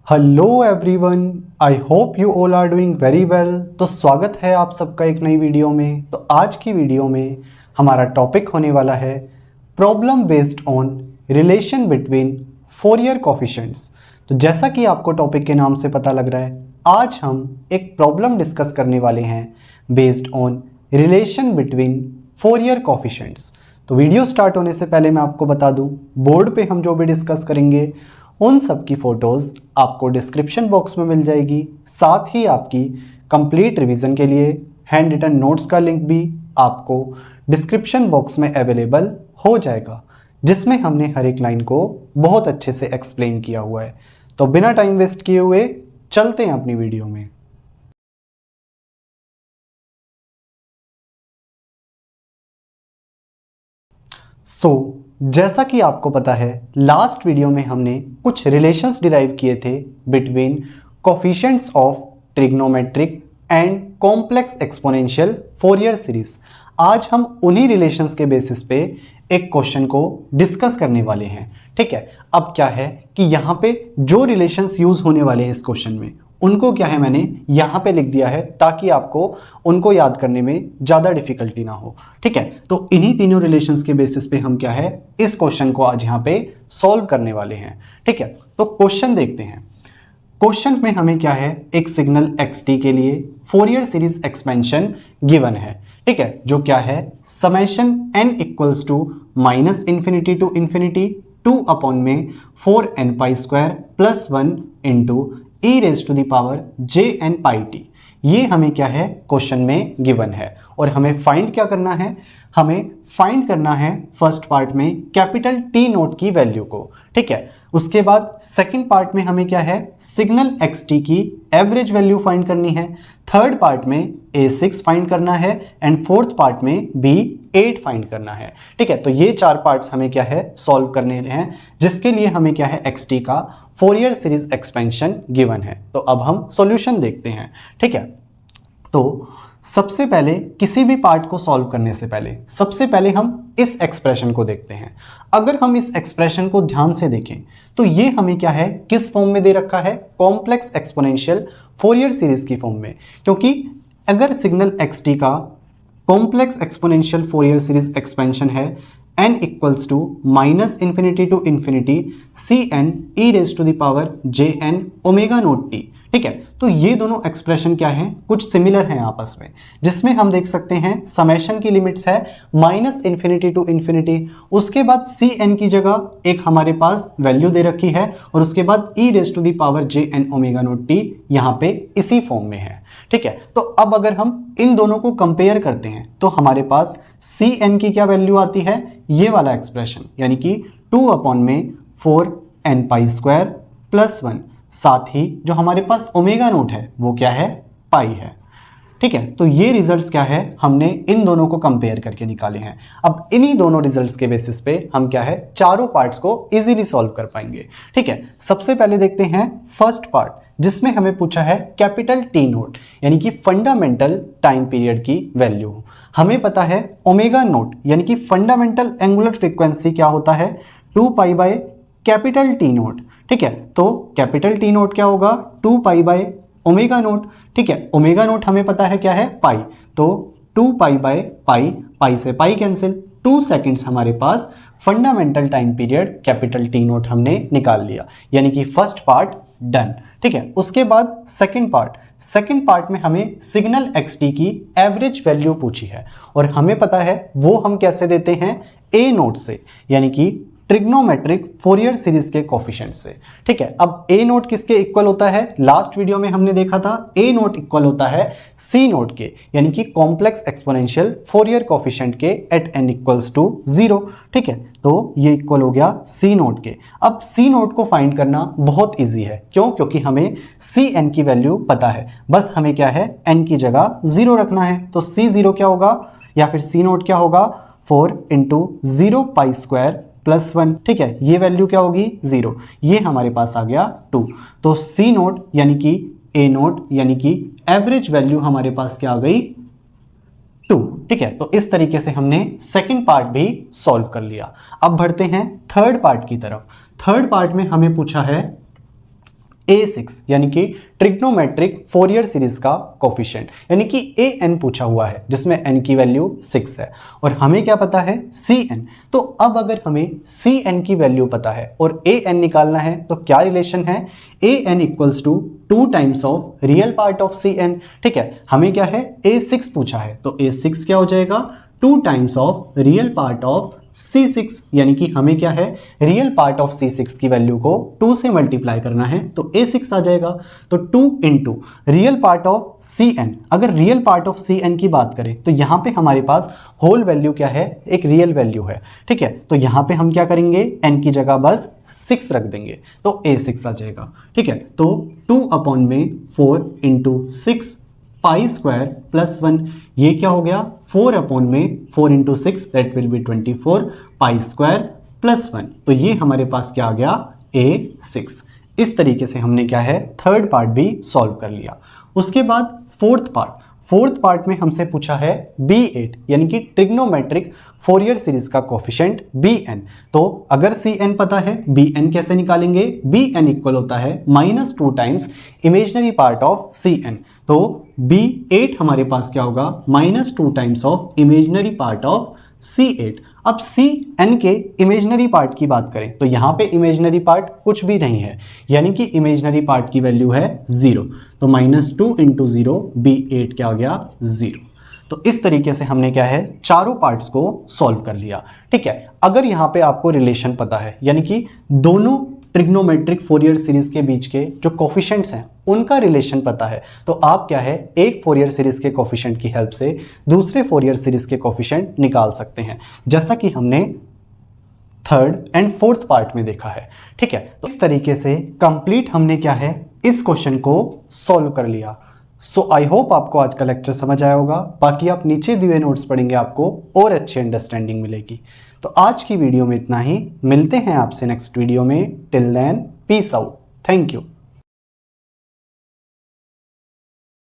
Hello everyone, I hope you all are doing very well. तो स्वागत है आप सबका एक नई वीडियो में। तो आज की वीडियो में हमारा टॉपिक होने वाला है problem based on relation between Fourier coefficients. तो जैसा कि आपको टॉपिक के नाम से पता लग रहा है, आज हम एक प्रॉब्लम डिस्कस करने वाले हैं based on relation between Fourier coefficients. तो वीडियो स्टार्ट होने से पहले मैं आपको बता दूं, बोर्ड पे हम जो भी डिस्कस करेंगे उन सब की फ़ोटोज़ आपको डिस्क्रिप्शन बॉक्स में मिल जाएगी। साथ ही आपकी कंप्लीट रिवीजन के लिए हैंड रिटन नोट्स का लिंक भी आपको डिस्क्रिप्शन बॉक्स में अवेलेबल हो जाएगा, जिसमें हमने हर एक लाइन को बहुत अच्छे से एक्सप्लेन किया हुआ है। तो बिना टाइम वेस्ट किए हुए चलते हैं अपनी वीडियो में। जैसा कि आपको पता है, लास्ट वीडियो में हमने कुछ रिलेशंस डिराइव किए थे between coefficients of trigonometric and complex exponential Fourier series. आज हम उन्हीं रिलेशंस के बेसिस पे एक क्वेश्चन को डिस्कस करने वाले हैं। ठीक है, अब क्या है कि यहाँ पे जो रिलेशंस यूज होने वाले हैं इस क्वेश्चन में, उनको क्या है मैंने यहाँ पे लिख दिया है ताकि आपको उनको याद करने में ज़्यादा डिफिकल्टी ना हो। ठीक है, तो इन्हीं तीनों रिलेशंस के बेसिस पे हम क्या है इस क्वेश्चन को आज यहाँ पे सॉल्व करने वाले हैं। ठीक है, तो क्वेश्चन देखते हैं। क्वेश्चन में हमें क्या है, एक सिग्नल xt के लिए फोरियर सीरीज एक्सपेंशन गिवन है। ठीक है, जो क्या है summation n equals to minus infinity to infinity 2 upon में 4n pi square plus 1 into e raise to the power jn pi t. ये हमें क्या है क्वेश्चन में गिवन है और हमें फाइंड क्या करना है, हमें फाइंड करना है फर्स्ट पार्ट में कैपिटल टी नोट की वैल्यू को। ठीक है, उसके बाद सेकंड पार्ट में हमें क्या है सिग्नल xt की एवरेज वैल्यू फाइंड करनी है। थर्ड पार्ट में a6 फाइंड करना है एंड फोर्थ पार्ट में b8 फाइंड करना है। ठीक है, तो ये चार पार्ट्स हमें क्या है सॉल्व करने हैं, जिसके लिए हमें क्या है xt का फोरियर सीरीज एक्सपेंशन गिवन है। तो अब हम सॉल्यूशन देखते हैं। ठीक है, तो सबसे पहले किसी भी पार्ट को सॉल्व करने से पहले सबसे पहले हम इस एक्सप्रेशन को देखते हैं। अगर हम इस एक्सप्रेशन को ध्यान से देखें तो ये हमें क्या है किस फॉर्म में दे रखा है, कॉम्प्लेक्स एक्सपोनेंशियल फोरियर सीरीज की फॉर्म में। क्योंकि अगर सिग्नल xt का complex exponential Fourier series expansion है n equals to minus infinity to infinity cn e raise to the power jn omega naught t। ठीक है, तो ये दोनों एक्सप्रेशन क्या हैं, कुछ सिमिलर हैं आपस में, जिसमें हम देख सकते हैं समेशन की लिमिट्स है माइनस इन्फिनिटी टू इन्फिनिटी, उसके बाद cn की जगह एक हमारे पास वैल्यू दे रखी है और उसके बाद e raise to the power jn omega naught t यहाँ पे इसी फॉर्म में है। ठीक है, तो अब अगर हम इन दोनों को कंपेयर करते हैं तो हमारे पास cn की क्या वैल्यू आती है, ये वाला एक्सप्रेशन, यानी कि 2 अपॉन में 4n पाई स्क्वायर प्लस 1, साथ ही जो हमारे पास ओमेगा नोट है वो क्या है पाई है। ठीक है, तो ये रिजल्ट्स क्या है हमने इन दोनों को कंपेयर करके निकाले हैं। अब इन्हीं दोनों रिजल्ट्स के बेसिस पे हम क्या है चारों पार्ट्स को इजीली सॉल्व कर पाएंगे। ठीक है, सबसे पहले देखते हैं फर्स्ट पार्ट, जिसमें हमें पूछा है कैपिटल टी नोट यानी कि फंडामेंटल टाइम पीरियड की वैल्यू। हमें पता है ओमेगा नोट यानी कि फंडामेंटल एंगुलर फ्रीक्वेंसी क्या होता है 2 pi by capital T note. ठीक है, तो कैपिटल टी नोट क्या होगा 2 पाई बाय ओमेगा नोट। ठीक है, ओमेगा नोट हमें पता है क्या है पाई, तो 2 पाई बाय पाई, पाई से पाई कैंसिल, 2 सेकेंड्स हमारे पास fundamental time period capital T note हमने निकाल लिया, यानी कि फर्स्ट पार्ट डन। ठीक है, उसके बाद सेकंड पार्ट में हमें सिग्नल xt की एवरेज वैल्यू पूछी है और हमें पता है वो हम कैसे देते हैं a नोट से, यानी कि ट्रिग्नोमेट्रिक फोरियर सीरीज के कोफिशिएंट से। ठीक है, अब a नोट किसके इक्वल होता है, लास्ट वीडियो में हमने देखा था a नोट इक्वल होता है c नोट के, यानी कि कॉम्प्लेक्स एक्सपोनेंशियल फोरियर कोफिशिएंट के एट n इक्वल्स टू 0। ठीक है, तो ये इक्वल हो गया c नोट के। अब c नोट को फाइंड करना बहुत इजी है, क्यों, क्योंकि हमें cn की वैल्यू पता है, बस हमें क्या है n की जगह 0 रखना है। तो c0 क्या होगा या फिर c नोट क्या होगा 4 इंटू 0 पाई स्क्वायर प्लस 1। ठीक है, ये वैल्यू क्या होगी 0, ये हमारे पास आ गया 2। तो c नोट यानी कि a नोट यानी कि एवरेज वैल्यू हमारे पास क्या आ गई 2। ठीक है, तो इस तरीके से हमने सेकंड पार्ट भी सॉल्व कर लिया। अब बढ़ते हैं थर्ड पार्ट की तरफ। थर्ड पार्ट में हमें पूछा है A6 यानी कि ट्रिग्नोमेट्रिक फोरियर सीरीज का कोफिशिएंट, यानी कि an पूछा हुआ है जिसमें n की वैल्यू 6 है और हमें क्या पता है cn। तो अब अगर हमें cn की वैल्यू पता है और an निकालना है तो क्या रिलेशन है, an equals to 2 times of real part of cn। ठीक है, हमें क्या है A6 पूछा है तो A6 क्या हो जाएगा 2 times of real part of C6, यानी कि हमें क्या है रियल पार्ट ऑफ C6 की वैल्यू को 2 से मल्टीप्लाई करना है तो A6 आ जाएगा। तो 2 into real part of Cn, अगर रियल पार्ट ऑफ Cn की बात करें तो यहाँ पे हमारे पास होल वैल्यू क्या है, एक रियल वैल्यू है। ठीक है, तो यहाँ पे हम क्या करेंगे n की जगह बस 6 रख देंगे तो A6 आ जाएगा। ठीक है, तो 2 अपॉन में 4 इंटू 6 पाई स्क्वायर प्लस 1, ये क्या हो गया 4 अपॉन में 4 into 6 that will be 24 pi square plus 1, तो ये हमारे पास क्या आ गया A6। इस तरीके से हमने क्या है थर्ड पार्ट भी सॉल्व कर लिया। उसके बाद फोर्थ पार्ट में हमसे पूछा है B8 यानी कि ट्रिग्नोमेट्रिक फोरियर सीरीज का कोफिशिएंट Bn। तो अगर Cn पता है Bn कैसे निकालेंगे, Bn इक्वल होता है -2 times imaginary part of Cn। तो B8 हमारे पास क्या होगा -2 times of imaginary part of C8। अब Cn के इमेजिनरी पार्ट की बात करें तो यहाँ पे इमेजिनरी पार्ट कुछ भी नहीं है, यानी कि इमेजिनरी पार्ट की वैल्यू है 0, तो -2 इंटू 0 B8 क्या हो गया 0। तो इस तरीके से हमने क्या है चारों पार्ट्स को सॉल्व कर लिया। ठीक है, अगर यहाँ पे आपको रिलेशन पता है यानी कि दोनों ट्रिग्नोमेट्रिक फोरियर सीरीज के बीच के जो कोफिशिएंट्स हैं उनका रिलेशन पता है तो आप क्या है एक फोरियर सीरीज के कोफिशिएंट की हेल्प से दूसरे फोरियर सीरीज के कोफिशिएंट निकाल सकते हैं, जैसा कि हमने थर्ड एंड फोर्थ पार्ट में देखा है। ठीक है, तो इस तरीके से कंप्लीट हमने क्या है इस क्वेश्चन को सॉल्व कर लिया। सो आई होप आपको आज का लेक्चर समझ आया होगा। बाकी आप नीचे दिए नोट्स पढ़ेंगे आपको और अच्छी अंडरस्टैंडिंग मिलेगी। तो आज की वीडियो में इतना ही, मिलते हैं आपसे नेक्स्ट वीडियो में। Till then peace out, thank you.